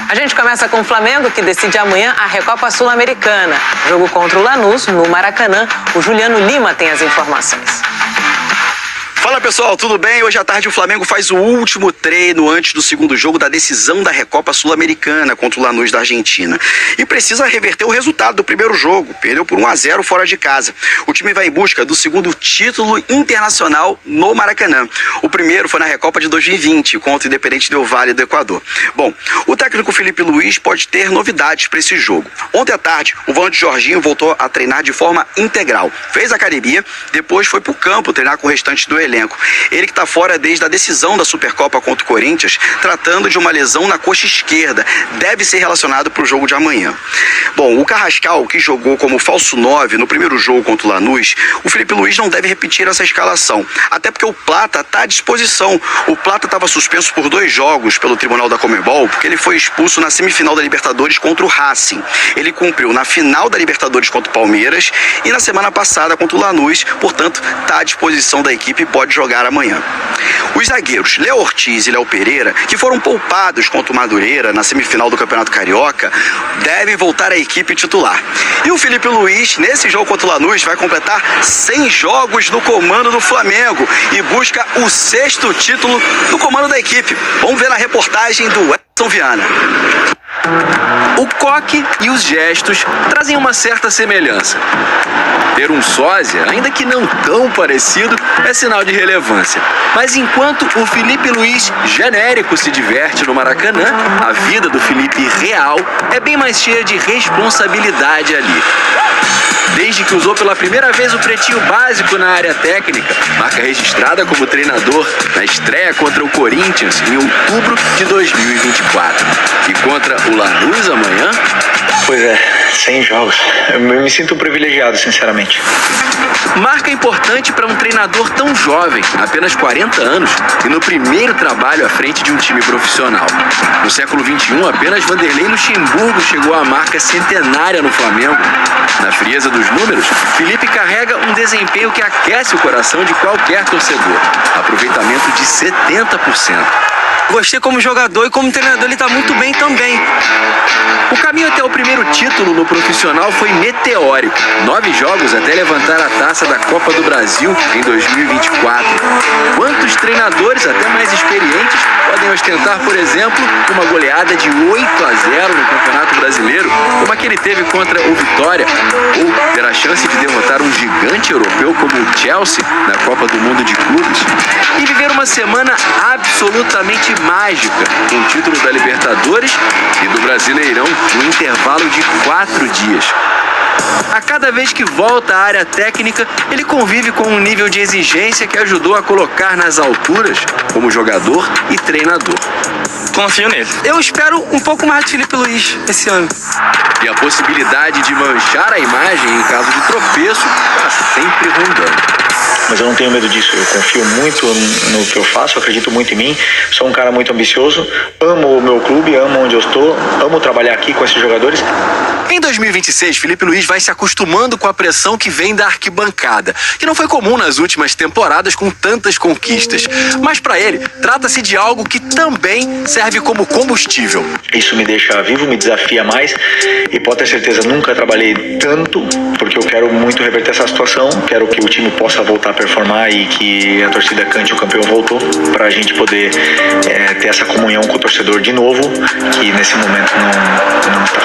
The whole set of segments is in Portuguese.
A gente começa com o Flamengo, que decide amanhã a Recopa Sul-Americana. Jogo contra o Lanús, no Maracanã. O Juliano Lima tem as informações. Fala pessoal, tudo bem? Hoje à tarde o Flamengo faz o último treino antes do segundo jogo da decisão da Recopa Sul-Americana contra o Lanús da Argentina. E precisa reverter o resultado do primeiro jogo. Perdeu por 1-0 fora de casa. O time vai em busca do segundo título internacional no Maracanã. O primeiro foi na Recopa de 2020 contra o Independente Del Valle do Equador. Bom, o técnico Felipe Luiz pode ter novidades para esse jogo. Ontem à tarde, o volante Jorginho voltou a treinar de forma integral. Fez academia, depois foi para o campo treinar com o restante do elenco. Ele que está fora desde a decisão da Supercopa contra o Corinthians, tratando de uma lesão na coxa esquerda. Deve ser relacionado para o jogo de amanhã. Bom, o Carrascal, que jogou como falso 9 no primeiro jogo contra o Lanús, o Felipe Luiz não deve repetir essa escalação. Até porque o Plata está à disposição. O Plata estava suspenso por 2 jogos pelo Tribunal da Conmebol, porque ele foi expulso na semifinal da Libertadores contra o Racing. Ele cumpriu na final da Libertadores contra o Palmeiras e na semana passada contra o Lanús, portanto, está à disposição da equipe e pode jogar amanhã. Os zagueiros Léo Ortiz e Léo Pereira, que foram poupados contra o Madureira na semifinal do Campeonato Carioca, devem voltar à equipe titular. E o Felipe Luiz, nesse jogo contra o Lanús, vai completar 100 jogos no comando do Flamengo e busca o 6º título no comando da equipe. Vamos ver na reportagem do Edson Viana. O coque e os gestos trazem uma certa semelhança. Ter um sósia, ainda que não tão parecido, é sinal de relevância. Mas enquanto o Felipe Luiz genérico se diverte no Maracanã, a vida do Felipe real é bem mais cheia de responsabilidade ali. Desde que usou pela primeira vez o pretinho básico na área técnica, marca registrada como treinador na estreia contra o Corinthians em outubro de 2024. E contra o Lanús amanhã? Pois é, 100 jogos. Eu me sinto privilegiado, sinceramente. Marca importante para um treinador tão jovem, apenas 40 anos, e no primeiro trabalho à frente de um time profissional. No século XXI, apenas Vanderlei Luxemburgo chegou à marca centenária no Flamengo. Na frieza dos números, Felipe carrega um desempenho que aquece o coração de qualquer torcedor. Aproveitamento de 70%. Gostei como jogador e como treinador ele está muito bem também. O caminho até o primeiro título no profissional foi meteórico. 9 jogos até levantar a taça da Copa do Brasil em 2024. Quantos treinadores, até mais experientes, podem ostentar, por exemplo, uma goleada de 8-0 no Campeonato Brasileiro, como a que ele teve contra o Vitória, ou ter a chance de derrotar um gigante europeu como o Chelsea na Copa do Mundo de Clubes, e viver uma semana absolutamente mágica, com o título da Libertadores e do Brasileirão no intervalo de 4 dias. A cada vez que volta à área técnica, ele convive com um nível de exigência que ajudou a colocar nas alturas como jogador e treinador. Confio nele. Eu espero um pouco mais de Felipe Luiz esse ano. E a possibilidade de manchar a imagem em caso de tropeço está sempre rondando. Mas eu não tenho medo disso, eu confio muito no que eu faço, eu acredito muito em mim, sou um cara muito ambicioso, amo o meu clube, amo onde eu estou, amo trabalhar aqui com esses jogadores. Em 2026, Felipe Luiz vai se acostumando com a pressão que vem da arquibancada, que não foi comum nas últimas temporadas com tantas conquistas. Mas para ele, trata-se de algo que também serve como combustível. Isso me deixa vivo, me desafia mais e pode ter certeza, nunca trabalhei tanto, porque eu quero muito reverter essa situação, quero que o time possa voltar a performar e que a torcida cante o campeão voltou, para a gente poder ter essa comunhão com o torcedor de novo, que nesse momento não está.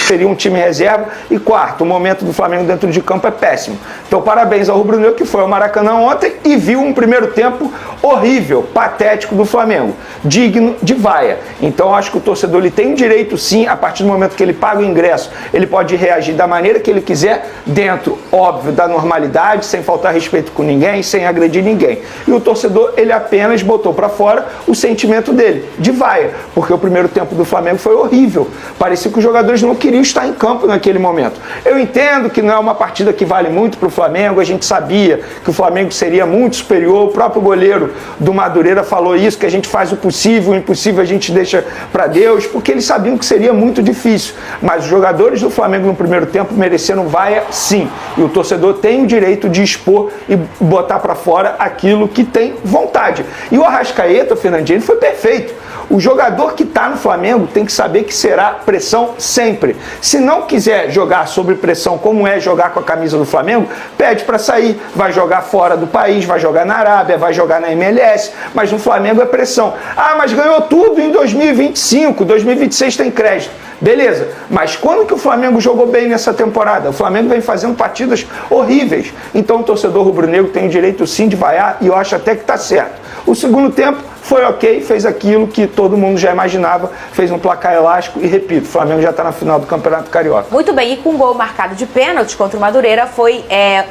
Seria um time reserva. E quarto, o momento do Flamengo dentro de campo é péssimo. Então parabéns ao Rubro Negro que foi ao Maracanã ontem e viu um primeiro tempo horrível, patético do Flamengo, digno de vaia. Então acho que o torcedor ele tem direito sim, a partir do momento que ele paga o ingresso, ele pode reagir da maneira que ele quiser, dentro, óbvio, da normalidade, sem faltar respeito com ninguém, sem agredir ninguém. E o torcedor, ele apenas botou para fora o sentimento dele, de vaia, porque o primeiro tempo do Flamengo foi horrível. Parecia que os jogadores não queriam estar em campo naquele momento. Eu entendo que não é uma partida que vale muito para o Flamengo, a gente sabia que o Flamengo seria muito superior, o próprio goleiro do Madureira falou isso, que a gente faz o possível, o impossível a gente deixa para Deus, porque eles sabiam que seria muito difícil. Mas os jogadores do Flamengo no primeiro tempo mereceram vaia, sim. E o torcedor tem o direito de expor e botar para fora aquilo que tem vontade. E o Arrascaeta, Fernandinho, ele foi perfeito. O jogador que está no Flamengo tem que saber que será pressão sempre. Se não quiser jogar sob pressão, como é jogar com a camisa do Flamengo, pede para sair, vai jogar fora do país, vai jogar na Arábia, vai jogar na MLS, mas no Flamengo é pressão. Ah, mas ganhou tudo em 2025, 2026 tem crédito. Beleza, mas quando que o Flamengo jogou bem nessa temporada? O Flamengo vem fazendo partidas horríveis. Então o torcedor rubro-negro tem o direito sim de vaiar e eu acho até que está certo. O segundo tempo foi ok, fez aquilo que todo mundo já imaginava, fez um placar elástico e, repito, o Flamengo já está na final do Campeonato Carioca. Muito bem, e com um gol marcado de pênalti contra o Madureira,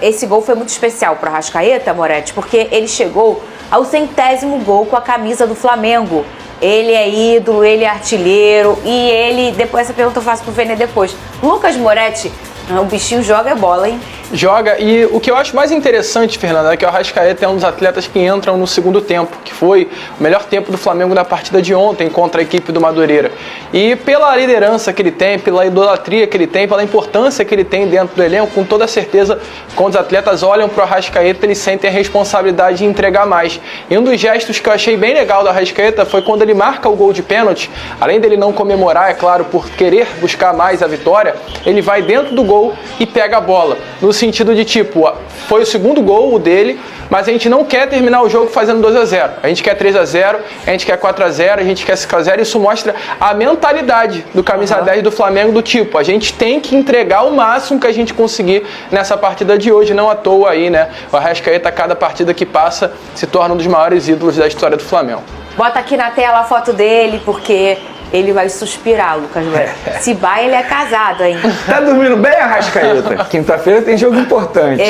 esse gol foi muito especial para o Arrascaeta, Moretti, porque ele chegou ao 100º gol com a camisa do Flamengo. Ele é ídolo, ele é artilheiro e ele... Depois essa pergunta eu faço pro Vene depois. Lucas Moretti, o bichinho joga bola, hein? Joga, e o que eu acho mais interessante, Fernanda, é que o Arrascaeta é um dos atletas que entram no segundo tempo, que foi o melhor tempo do Flamengo na partida de ontem contra a equipe do Madureira. E pela liderança que ele tem, pela idolatria que ele tem, pela importância que ele tem dentro do elenco, com toda certeza, quando os atletas olham para o Arrascaeta, eles sentem a responsabilidade de entregar mais. E um dos gestos que eu achei bem legal do Arrascaeta foi quando ele marca o gol de pênalti, além dele não comemorar, é claro, por querer buscar mais a vitória, ele vai dentro do gol e pega a bola. No sentido de tipo, foi o segundo gol o dele, mas a gente não quer terminar o jogo fazendo 2-0. A gente quer 3-0, a gente quer 4-0, a gente quer 5-0. Isso mostra a mentalidade do camisa 10 do Flamengo, do tipo, a gente tem que entregar o máximo que a gente conseguir nessa partida de hoje. Não à toa aí, né? O Arrascaeta, cada partida que passa, se torna um dos maiores ídolos da história do Flamengo. Bota aqui na tela a foto dele, porque ele vai suspirar, Lucas Moretti. Se vai, ele é casado, hein? Tá dormindo bem, Arrascaeta? Quinta-feira tem jogo importante.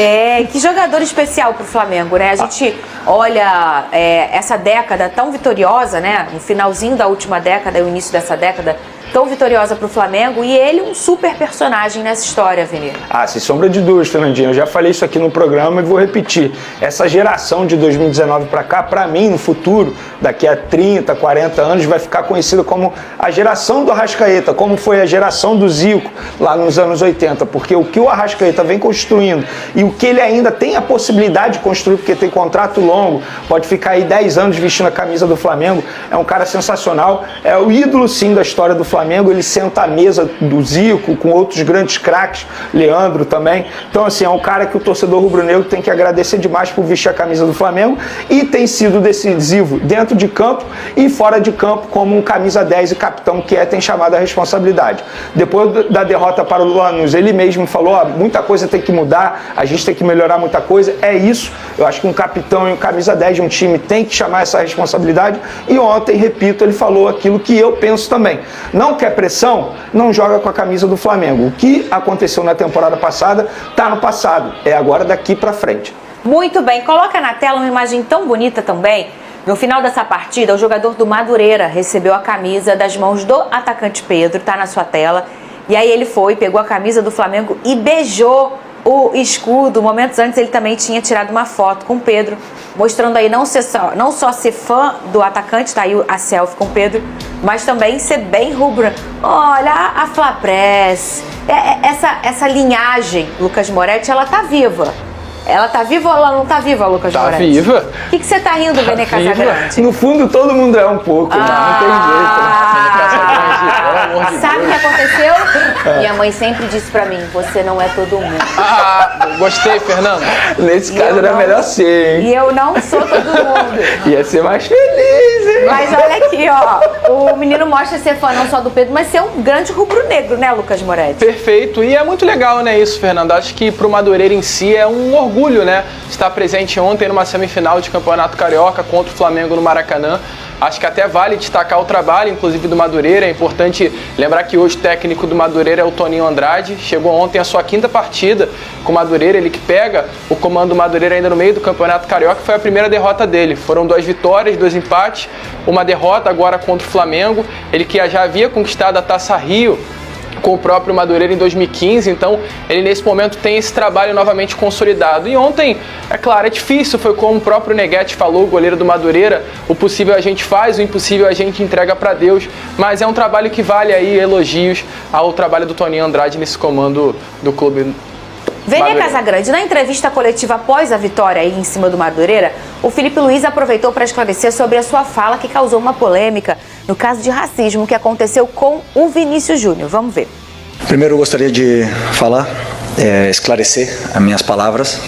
Que jogador especial pro Flamengo, né? A gente olha essa década tão vitoriosa, né? No finalzinho da última década e o início dessa década, tão vitoriosa pro Flamengo, e ele um super personagem nessa história, Vene. Ah, sem sombra de dúvidas, Fernandinho. Eu já falei isso aqui no programa e vou repetir. Essa geração de 2019 para cá, para mim, no futuro, daqui a 30, 40 anos, vai ficar conhecida como a geração do Arrascaeta, como foi a geração do Zico lá nos anos 80, porque o que o Arrascaeta vem construindo e o que ele ainda tem a possibilidade de construir, porque tem contrato longo, pode ficar aí 10 anos vestindo a camisa do Flamengo, é um cara sensacional, é o ídolo sim da história do Flamengo. Ele senta à mesa do Zico com outros grandes craques, Leandro também. Então, assim, é um cara que o torcedor rubro-negro tem que agradecer demais por vestir a camisa do Flamengo e tem sido decisivo dentro de campo e fora de campo como um camisa 10 e capitão que tem chamado a responsabilidade. Depois da derrota para o Lanús, ele mesmo falou, muita coisa tem que mudar, a gente tem que melhorar muita coisa, é isso. Eu acho que um capitão e um camisa 10 de um time tem que chamar essa responsabilidade e ontem, repito, ele falou aquilo que eu penso também. Não quer pressão, não joga com a camisa do Flamengo. O que aconteceu na temporada passada está no passado, é agora daqui para frente. Muito bem, coloca na tela uma imagem tão bonita também. No final dessa partida, o jogador do Madureira recebeu a camisa das mãos do atacante Pedro, tá na sua tela. E aí ele foi, pegou a camisa do Flamengo e beijou o escudo. Momentos antes ele também tinha tirado uma foto com o Pedro, mostrando aí não só ser fã do atacante, tá aí a selfie com o Pedro, mas também ser bem rubro. Olha, a Flapress, essa linhagem, Lucas Moretti, ela tá viva. Ela tá viva ou ela não tá viva, Lucas Moretti? Tá viva. O que você tá rindo, Vene Casagrande? No fundo, todo mundo é um pouco, não tem jeito. Sabe o que aconteceu? Minha mãe sempre disse pra mim, você não é todo mundo. Gostei, Fernando. Nesse caso era melhor ser, hein? E eu não sou todo mundo. Ia ser mais feliz, hein? Mas olha aqui, ó. O menino mostra ser fã não só do Pedro, mas ser um grande rubro-negro, né, Lucas Moretti? Perfeito. E é muito legal, né, isso, Fernando? Acho que pro Madureira em si é um orgulho, né? Estar presente ontem numa semifinal de Campeonato Carioca contra o Flamengo no Maracanã. Acho que até vale destacar o trabalho, inclusive, do Madureira. É importante lembrar que hoje o técnico do Madureira é o Toninho Andrade. Chegou ontem a sua 5ª partida com o Madureira. Ele que pega o comando do Madureira ainda no meio do Campeonato Carioca. Foi a primeira derrota dele. Foram 2 vitórias, 2 empates, uma derrota agora contra o Flamengo. Ele que já havia conquistado a Taça Rio com o próprio Madureira em 2015, então ele nesse momento tem esse trabalho novamente consolidado. E ontem, é claro, é difícil, foi como o próprio Neguete falou, o goleiro do Madureira, o possível a gente faz, o impossível a gente entrega para Deus, mas é um trabalho que vale aí elogios ao trabalho do Toninho Andrade nesse comando do clube Vênia Casagrande, na entrevista coletiva após a vitória aí em cima do Madureira, o Felipe Luiz aproveitou para esclarecer sobre a sua fala que causou uma polêmica no caso de racismo que aconteceu com o Vinícius Júnior. Vamos ver. Primeiro eu gostaria de falar, esclarecer as minhas palavras,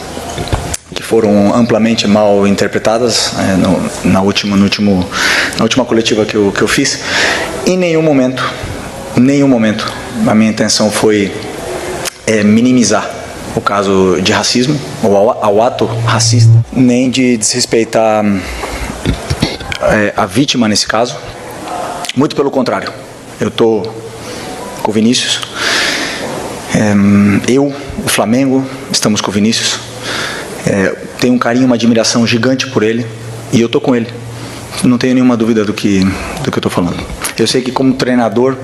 que foram amplamente mal interpretadas na última coletiva que eu fiz. Em nenhum momento, a minha intenção foi minimizar o caso de racismo, ou ao ato racista, nem de desrespeitar a vítima nesse caso. Muito pelo contrário, eu estou com o Vinícius, o Flamengo, estamos com o Vinícius, tenho um carinho, uma admiração gigante por ele, e eu estou com ele, não tenho nenhuma dúvida do que eu estou falando. Eu sei que como treinador,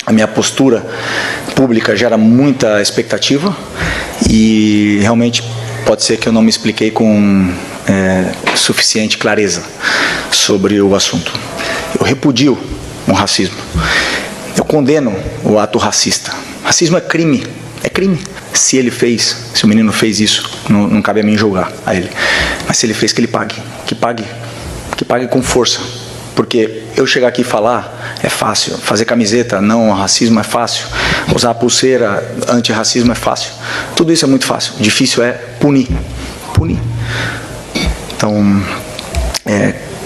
a minha postura pública gera muita expectativa, e realmente pode ser que eu não me expliquei com suficiente clareza sobre o assunto. Eu repudio o racismo. Eu condeno o ato racista. Racismo é crime. É crime. Se o menino fez isso, não cabe a mim julgar a ele. Mas se ele fez, que ele pague. Que pague com força. Porque eu chegar aqui e falar é fácil. Fazer camiseta não racismo é fácil. Usar pulseira antirracismo é fácil. Tudo isso é muito fácil. Difícil é punir. Então,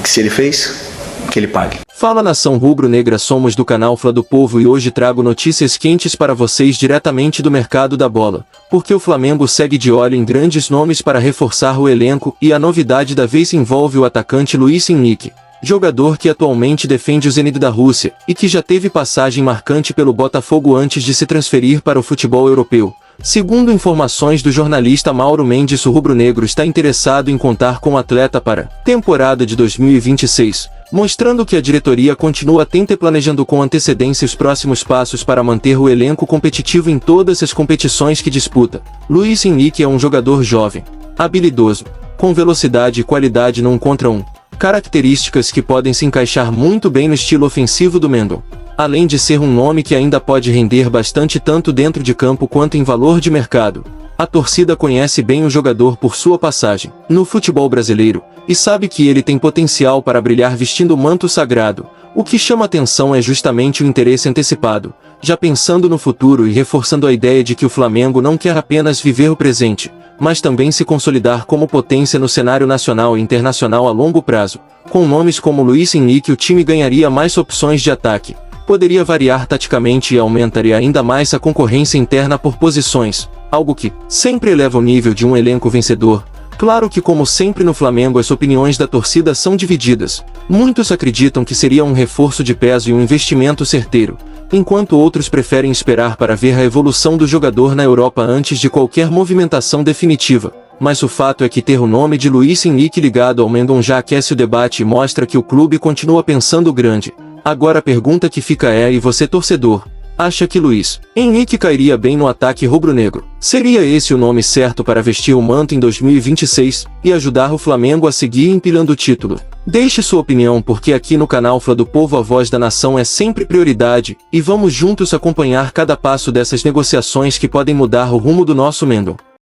se ele fez, que ele pague. Fala nação rubro-negra, somos do canal Fla do Povo e hoje trago notícias quentes para vocês diretamente do mercado da bola, porque o Flamengo segue de olho em grandes nomes para reforçar o elenco e a novidade da vez envolve o atacante Luiz Henrique, jogador que atualmente defende o Zenit da Rússia e que já teve passagem marcante pelo Botafogo antes de se transferir para o futebol europeu. Segundo informações do jornalista Mauro Mendes, o rubro-negro está interessado em contar com o atleta para a temporada de 2026, mostrando que a diretoria continua atenta e planejando com antecedência os próximos passos para manter o elenco competitivo em todas as competições que disputa. Luiz Henrique é um jogador jovem, habilidoso, com velocidade e qualidade no 1 contra 1, características que podem se encaixar muito bem no estilo ofensivo do Mendonça. Além de ser um nome que ainda pode render bastante tanto dentro de campo quanto em valor de mercado. A torcida conhece bem o jogador por sua passagem no futebol brasileiro e sabe que ele tem potencial para brilhar vestindo o manto sagrado. O que chama atenção é justamente o interesse antecipado, já pensando no futuro e reforçando a ideia de que o Flamengo não quer apenas viver o presente, mas também se consolidar como potência no cenário nacional e internacional a longo prazo. Com nomes como Luiz Henrique, o time ganharia mais opções de ataque. Poderia variar taticamente e aumentaria ainda mais a concorrência interna por posições, algo que sempre eleva o nível de um elenco vencedor. Claro que, como sempre no Flamengo, as opiniões da torcida são divididas. Muitos acreditam que seria um reforço de peso e um investimento certeiro, enquanto outros preferem esperar para ver a evolução do jogador na Europa antes de qualquer movimentação definitiva. Mas o fato é que ter o nome de Luiz Henrique ligado ao Mendonça já aquece o debate e mostra que o clube continua pensando grande. Agora a pergunta que fica é: e você, torcedor, acha que Luiz Henrique cairia bem no ataque rubro-negro? Seria esse o nome certo para vestir o manto em 2026 e ajudar o Flamengo a seguir empilhando o título? Deixe sua opinião, porque aqui no canal Fla do Povo a voz da nação é sempre prioridade, e vamos juntos acompanhar cada passo dessas negociações que podem mudar o rumo do nosso Mendonça.